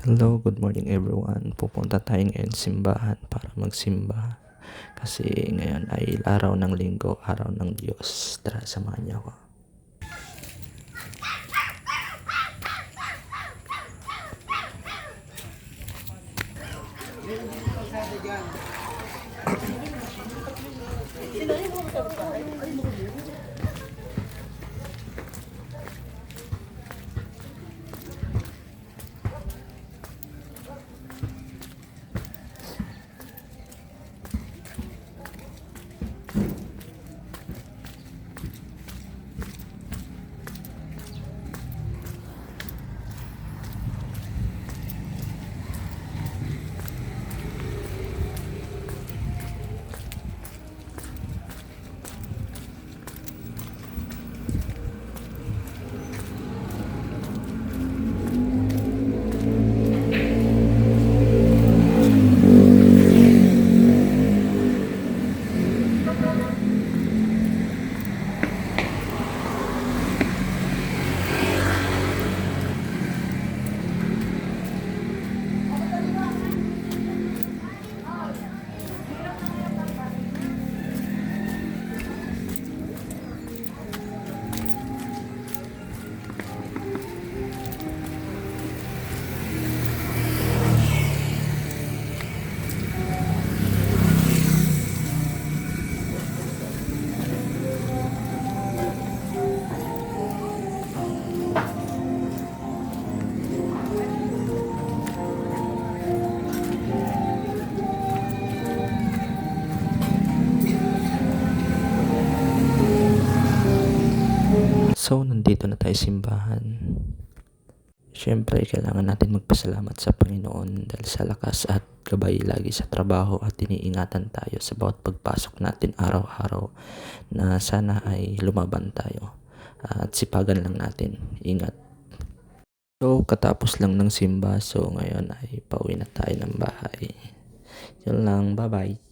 Hello, good morning everyone. Pupunta tayo ngayon simbahan para magsimba. Kasi ngayon ay araw ng linggo, araw ng Diyos. Tara, samahan niyo ako. So, nandito na tayo simbahan. Siyempre, kailangan natin magpasalamat sa Panginoon dahil sa lakas at gabay lagi sa trabaho at iniingatan tayo sa bawat pagpasok natin araw-araw na sana ay lumaban tayo at sipagan lang natin. Ingat. So, katapos lang ng simba. So, ngayon ay pauwi na tayo ng bahay. Yun lang. Bye-bye.